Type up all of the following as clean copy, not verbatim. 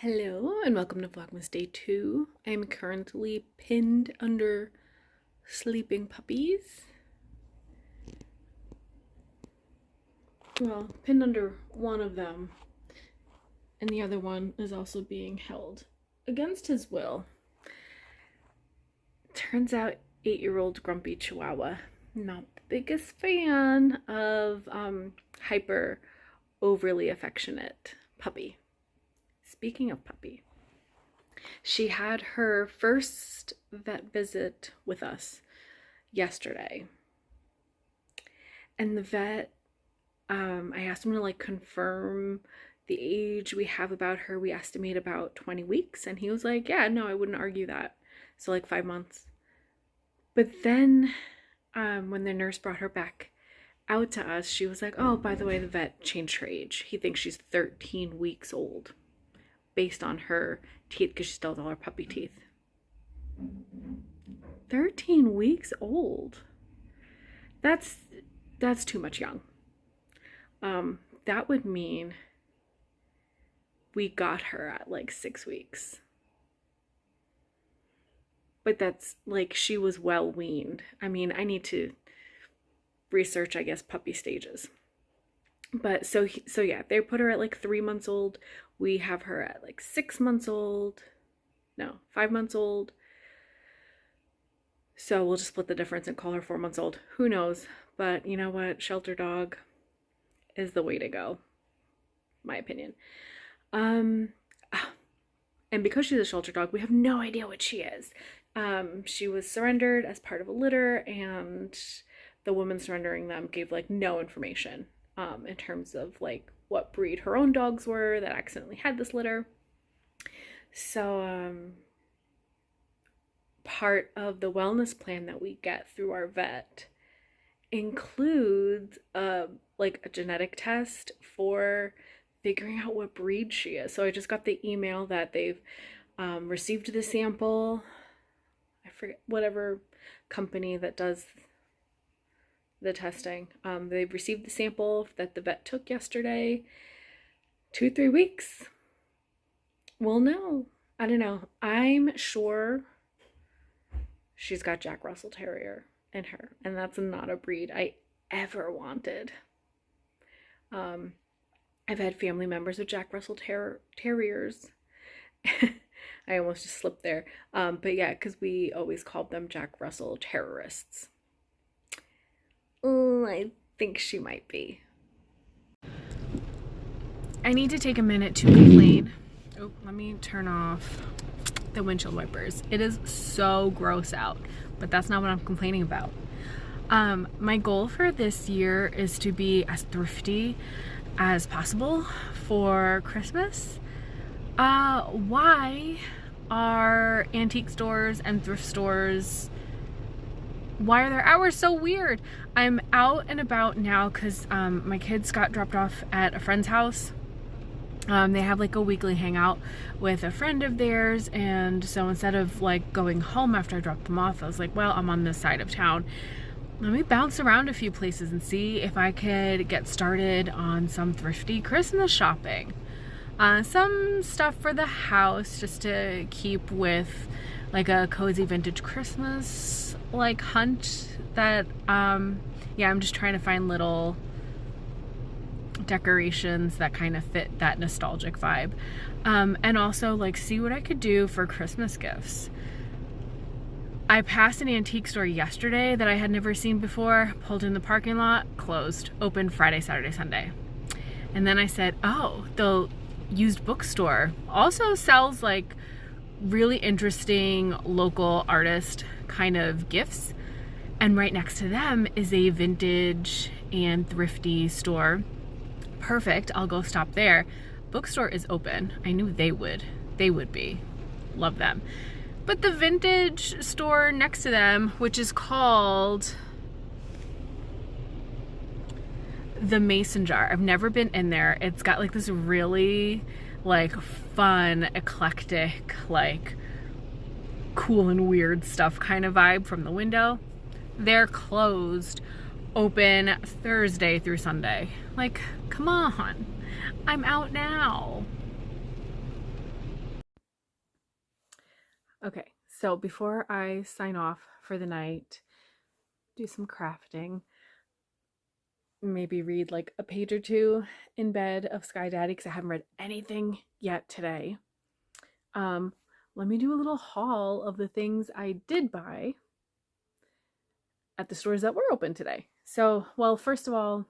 Hello and welcome to Vlogmas Day 2. I am currently pinned under sleeping puppies. Well, pinned under one of them, and the other one is also being held against his will. Turns out 8-year-old grumpy Chihuahua, not the biggest fan of hyper overly affectionate puppy. Speaking of puppy, she had her first vet visit with us yesterday. And the vet, I asked him to confirm the age we have about her. We estimate about 20 weeks. And he was like, yeah, no, I wouldn't argue that. So 5 months. But then when the nurse brought her back out to us, she was like, oh, by the way, the vet changed her age. He thinks she's 13 weeks old. Based on her teeth, because she still has all her puppy teeth. 13 weeks old. That's too much young. That would mean we got her at 6 weeks. But that's she was well weaned. I mean, I need to research, I guess, puppy stages. But so yeah, they put her at 3 months old. We have her at 6 months old. No, 5 months old. So we'll just split the difference and call her 4 months old. Who knows? But you know what? Shelter dog is the way to go. My opinion. And because she's a shelter dog, we have no idea what she is. She was surrendered as part of a litter, and the woman surrendering them gave no information in terms of what breed her own dogs were that accidentally had this litter. So part of the wellness plan that we get through our vet includes a genetic test for figuring out what breed she is. So I just got the email that they've received the sample. I forget whatever company that does the testing. They've received the sample that the vet took yesterday. 2-3 weeks. We'll know. I don't know. I'm sure she's got Jack Russell Terrier in her, and that's not a breed I ever wanted. I've had family members with Jack Russell Terriers. I almost just slipped there. But yeah, because we always called them Jack Russell terrorists. I think she might be. I need to take a minute to complain. Oh, let me turn off the windshield wipers. It is so gross out, but that's not what I'm complaining about. My goal for this year is to be as thrifty as possible for Christmas. Why are antique stores and thrift stores, why are their hours so weird? I'm out and about now because my kids got dropped off at a friend's house. They have a weekly hangout with a friend of theirs, and so instead of going home after I dropped them off, I was like, well, I'm on this side of town. Let me bounce around a few places and see if I could get started on some thrifty Christmas shopping. Some stuff for the house just to keep with a cozy vintage Christmas hunt that yeah, I'm just trying to find little decorations that kind of fit that nostalgic vibe, and also see what I could do for Christmas gifts. I passed an antique store yesterday that I had never seen before, pulled in the parking lot, closed, open Friday, Saturday, Sunday. And then I said, oh, the used bookstore also sells really interesting local artist kind of gifts, and right next to them is a vintage and thrifty store. Perfect, I'll go stop there. Bookstore is open. I knew they would be. Love them. But the vintage store next to them, which is called the Mason Jar, I've never been in there. It's got this really fun, eclectic, cool and weird stuff kind of vibe from the window. They're closed, open Thursday through Sunday. Like, come on, I'm out now. Okay, so before I sign off for the night, do some crafting, maybe read like a page or two in bed of Sky Daddy because I haven't read anything yet today. Let me do a little haul of the things I did buy at the stores that were open today. So, well, first of all,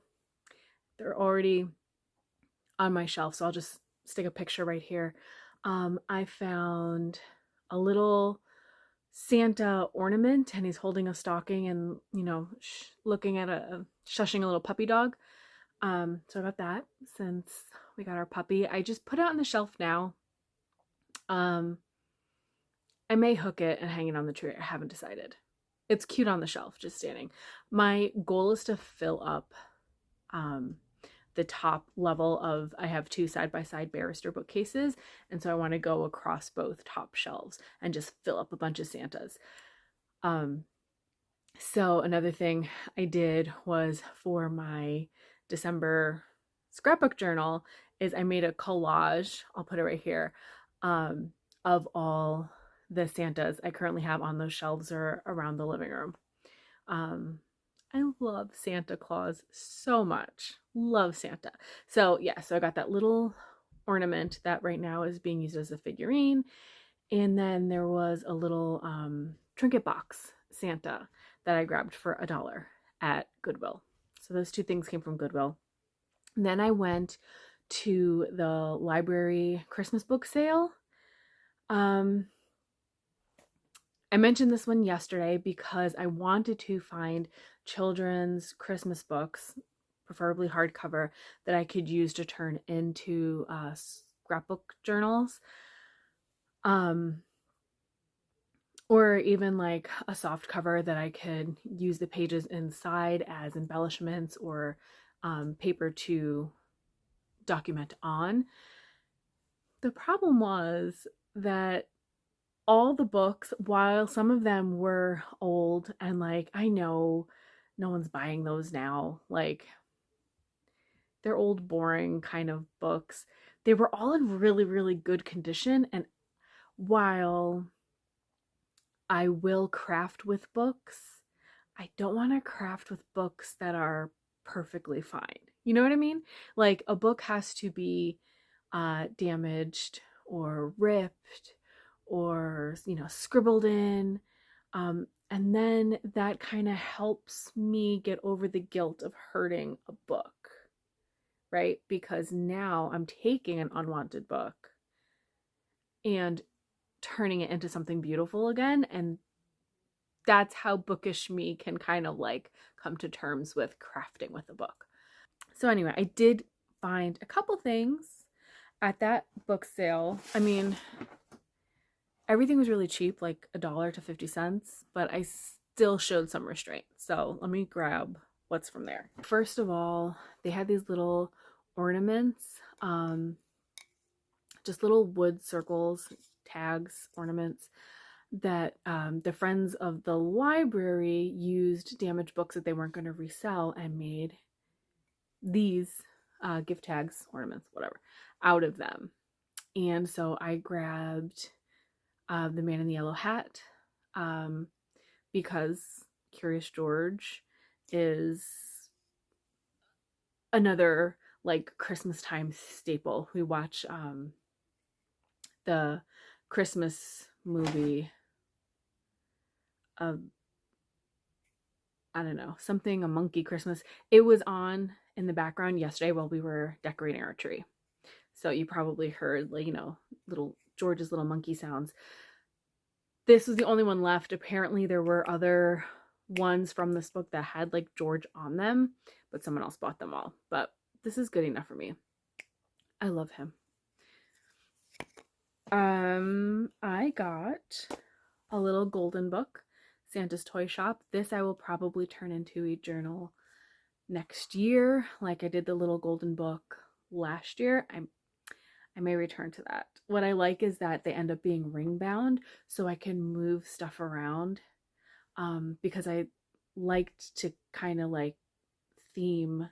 they're already on my shelf, so I'll just stick a picture right here. I found a little Santa ornament, and he's holding a stocking and, you know, looking at shushing a little puppy dog. So I got that since we got our puppy. I just put it on the shelf now. I may hook it and hang it on the tree. I haven't decided. It's cute on the shelf, just standing. My goal is to fill up the top level of, I have two side-by-side barrister bookcases, and so I want to go across both top shelves and just fill up a bunch of Santas. So another thing I did was for my December scrapbook journal is I made a collage, I'll put it right here, of all the Santas I currently have on those shelves or around the living room. I love Santa Claus so much. Love Santa. So yeah, so I got that little ornament that right now is being used as a figurine. And then there was a little trinket box Santa that I grabbed for $1 at Goodwill. So those two things came from Goodwill. And then I went to the library Christmas book sale. I mentioned this one yesterday because I wanted to find children's Christmas books, preferably hardcover, that I could use to turn into scrapbook journals. Or even like a soft cover that I could use the pages inside as embellishments or paper to document on. The problem was that all the books, while some of them were old and like, I know no one's buying those now, like they're old, boring kind of books, they were all in really, really good condition. And while I will craft with books, I don't want to craft with books that are perfectly fine. You know what I mean? Like a book has to be damaged or ripped or, you know, scribbled in. And then that kind of helps me get over the guilt of hurting a book, right? Because now I'm taking an unwanted book and turning it into something beautiful again. And that's how bookish me can kind of like come to terms with crafting with a book. So anyway, I did find a couple things at that book sale. I mean, everything was really cheap, like $1 to 50 cents, but I still showed some restraint. So let me grab what's from there. First of all, they had these little ornaments, just little wood circles, tags, ornaments that the friends of the library used damaged books that they weren't going to resell and made these gift tags, ornaments, whatever, out of them. And so I grabbed the Man in the Yellow Hat because Curious George is another like Christmas time staple. We watch the Christmas movie of, I don't know, something, a monkey Christmas. It was on in the background yesterday while we were decorating our tree. So you probably heard, like, you know, little George's little monkey sounds. This was the only one left. Apparently there were other ones from this book that had like George on them, but someone else bought them all. But this is good enough for me. I love him. I got a little golden book, Santa's Toy Shop. This I will probably turn into a journal next year, like I did the little golden book last year. I may return to that. What I like is that they end up being ring bound, so I can move stuff around, because I liked to kind of like theme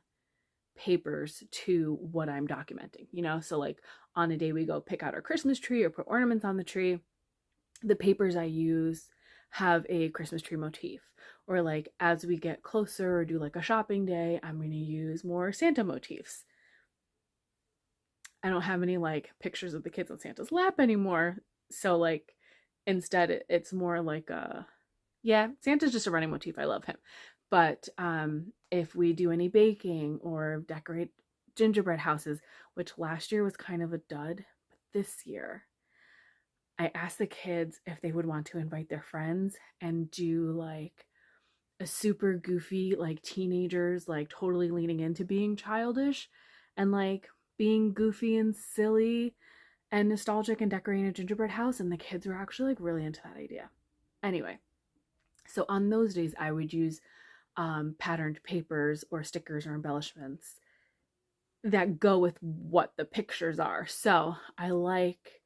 papers to what I'm documenting, you know? So like on a day we go pick out our Christmas tree or put ornaments on the tree, the papers I use have a Christmas tree motif. Or like as we get closer or do like a shopping day, I'm going to use more Santa motifs. I don't have any like pictures of the kids on Santa's lap anymore. So like instead it's more like yeah, Santa's just a running motif. I love him. But if we do any baking or decorate gingerbread houses, which last year was kind of a dud, but this year I asked the kids if they would want to invite their friends and do like a super goofy, like teenagers, like totally leaning into being childish and like being goofy and silly and nostalgic and decorating a gingerbread house. And the kids were actually like really into that idea. Anyway, so on those days, I would use patterned papers or stickers or embellishments that go with what the pictures are. So I like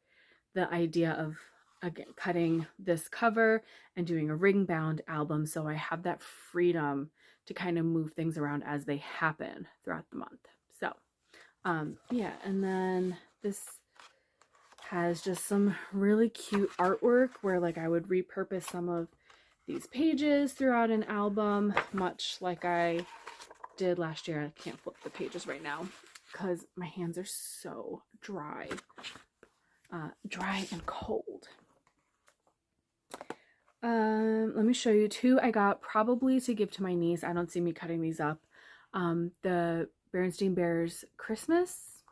the idea of, again, cutting this cover and doing a ring bound album, so I have that freedom to kind of move things around as they happen throughout the month. So yeah, and then this has just some really cute artwork where like I would repurpose some of these pages throughout an album, much like I did last year. I can't flip the pages right now because my hands are so dry. Dry and cold. Let me show you two I got probably to give to my niece. I don't see me cutting these up. The Berenstain Bears Christmas.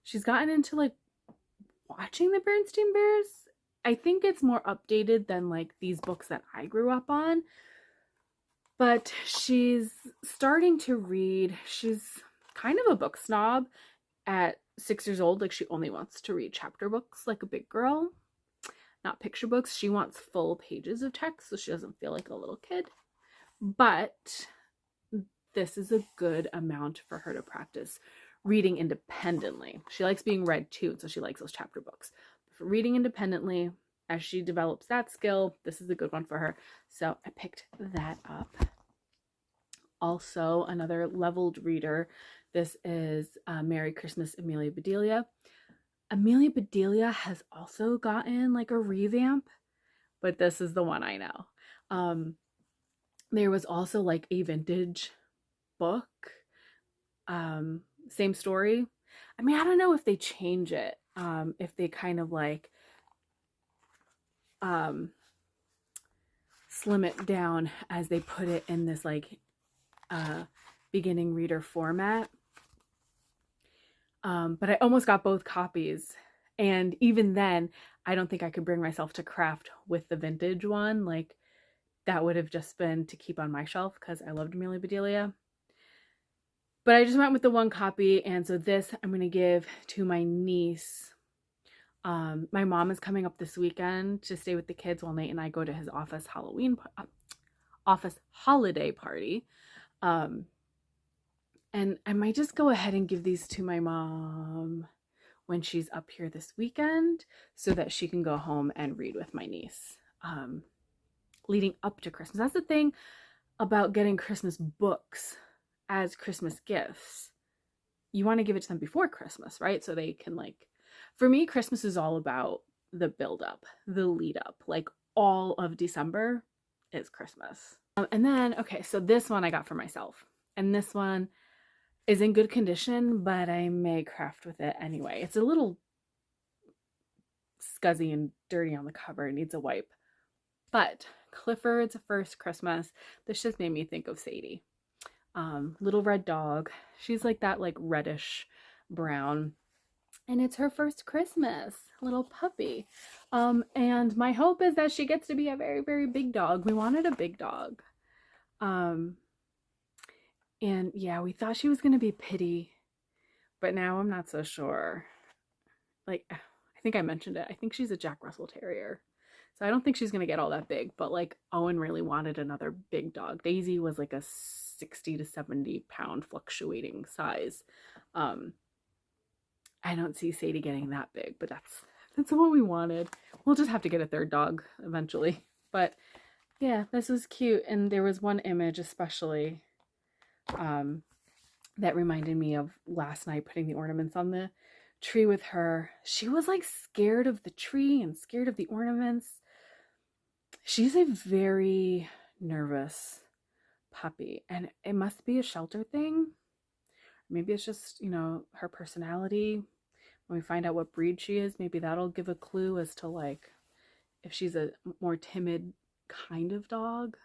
She's gotten into like watching the Berenstain Bears. I think it's more updated than like these books that I grew up on. But she's starting to read. She's kind of a book snob at 6 years old. Like she only wants to read chapter books like a big girl, not picture books. She wants full pages of text so she doesn't feel like a little kid. But this is a good amount for her to practice reading independently. She likes being read too, so she likes those chapter books. But for reading independently, as she develops that skill, this is a good one for her. So I picked that up. Also, another leveled reader. This is Merry Christmas, Amelia Bedelia. Amelia Bedelia has also gotten like a revamp, but this is the one I know. There was also like a vintage book, same story. I mean, I don't know if they change it, if they kind of like slim it down as they put it in this like beginning reader format. But I almost got both copies, and even then I don't think I could bring myself to craft with the vintage one. Like that would have just been to keep on my shelf because I loved Amelia Bedelia. But I just went with the one copy, and so this I'm going to give to my niece. My mom is coming up this weekend to stay with the kids while Nate and I go to his office holiday party. And I might just go ahead and give these to my mom when she's up here this weekend so that she can go home and read with my niece leading up to Christmas. That's the thing about getting Christmas books as Christmas gifts. You want to give it to them before Christmas, right? So they can like, for me, Christmas is all about the build up, the lead up. Like all of December is Christmas. And then, okay, so this one I got for myself. And this one is in good condition, but I may craft with it anyway. It's a little scuzzy and dirty on the cover. It needs a wipe. But Clifford's First Christmas, this just made me think of Sadie. Little red dog. She's like that like reddish brown. And it's her first Christmas, little puppy. And my hope is that she gets to be a very, very big dog. We wanted a big dog. And yeah, we thought she was going to be Pitty, but now I'm not so sure. Like, I think I mentioned it. I think she's a Jack Russell Terrier. So I don't think she's going to get all that big, but like Owen really wanted another big dog. Daisy was like a 60 to 70 pound fluctuating size. I don't see Sadie getting that big, but that's what we wanted. We'll just have to get a third dog eventually. But yeah, this was cute. And there was one image especially that reminded me of last night putting the ornaments on the tree with her. She was like scared of the tree and scared of the ornaments. She's a very nervous puppy, and it must be a shelter thing. Maybe it's just, you know, her personality. When we find out what breed she is, maybe that'll give a clue as to like if she's a more timid kind of dog.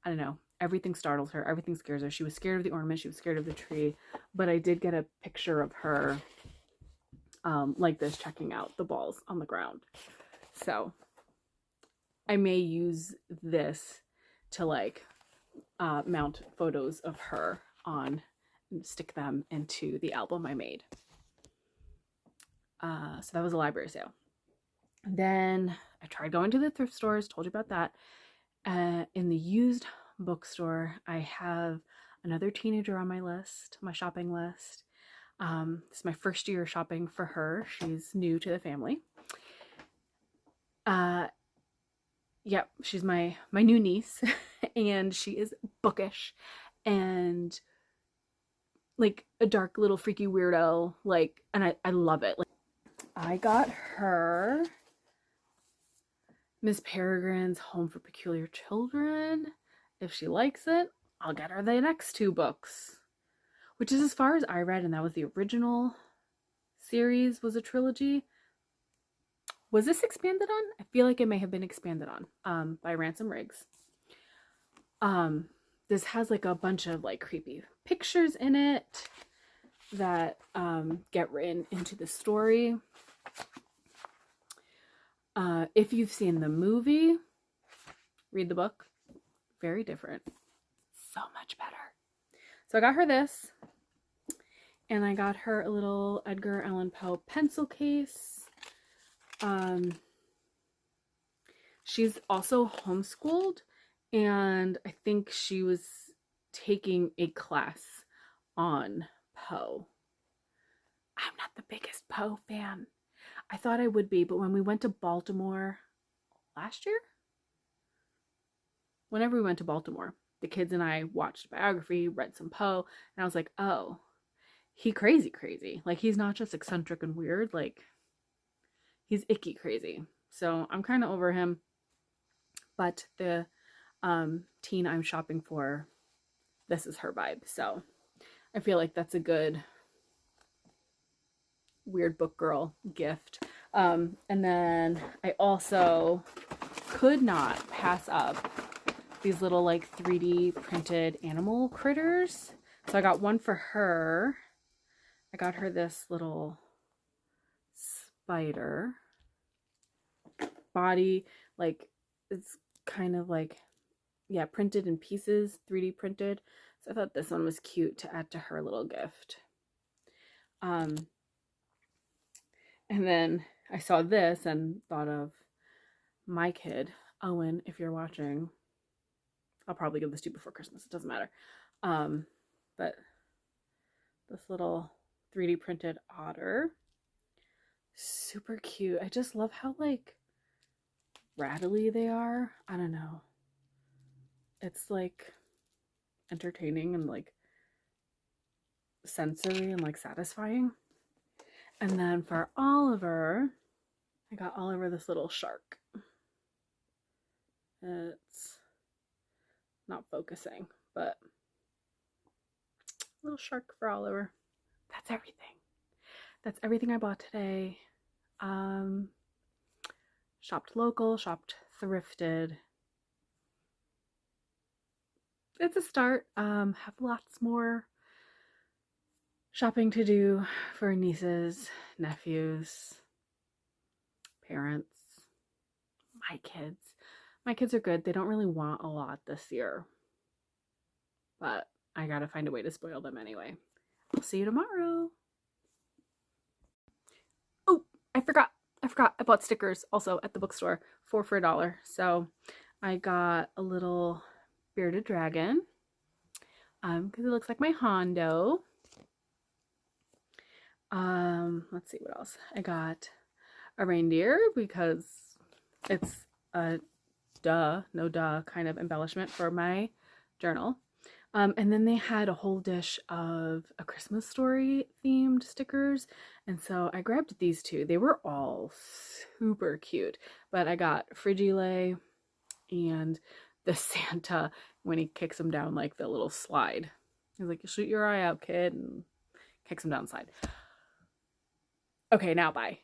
I don't know. Everything startles her. Everything scares her. She was scared of the ornament. She was scared of the tree. But I did get a picture of her like this, checking out the balls on the ground. So I may use this to like mount photos of her on and stick them into the album I made. So that was a library sale. Then I tried going to the thrift stores, told you about that. In the used bookstore, I have another teenager on my list, my shopping list. This is my first year shopping for her. She's new to the family. Yep, she's my new niece, and she is bookish and like a dark little freaky weirdo, like, and I love it. Like, I got her Miss Peregrine's Home for Peculiar Children. If she likes it, I'll get her the next 2 books, which is as far as I read, and that was the original series, was a trilogy. Was this expanded on? I feel like it may have been expanded on by Ransom Riggs. This has like a bunch of like creepy pictures in it that get written into the story. If you've seen the movie, read the book. Very different. So much better. So I got her this. And I got her a little Edgar Allan Poe pencil case. She's also homeschooled, and I think she was taking a class on Poe. I'm not the biggest Poe fan. I thought I would be, but when we went to Baltimore last year, whenever we went to Baltimore, the kids and I watched biography, read some Poe, and I was like, oh, he crazy. Like, he's not just eccentric and weird, like, he's icky crazy. So I'm kind of over him. But the teen I'm shopping for, this is her vibe. So I feel like that's a good weird book girl gift. And then I also could not pass up these little like 3D printed animal critters. So I got one for her. I got her this little spider body, like it's kind of like, yeah, printed in pieces, 3D printed. So I thought this one was cute to add to her little gift. And then I saw this and thought of my kid, Owen. If you're watching, I'll probably give this to you before Christmas. It doesn't matter. But this little 3D printed otter, super cute. I just love how like rattly they are. I don't know. It's like entertaining and like sensory and like satisfying. And then for Oliver, I got Oliver this little shark. It's not focusing, but little shark for Oliver. That's everything. That's everything I bought today. Shopped local, shopped thrifted. It's a start. Have lots more shopping to do for nieces, nephews, parents, my kids. My kids are good. They don't really want a lot this year, but I gotta find a way to spoil them anyway. I'll see you tomorrow. Oh, I forgot. I bought stickers also at the bookstore, 4 for $1. So I got a little bearded dragon because it looks like my Hondo. Let's see what else. I got a reindeer because it's a no duh kind of embellishment for my journal. And then they had a whole dish of A Christmas Story themed stickers. And so I grabbed these two. They were all super cute, but I got Frigile and the Santa when he kicks him down like the little slide. He's like, "You shoot your eye out, kid," and kicks him down the slide. Okay, now bye.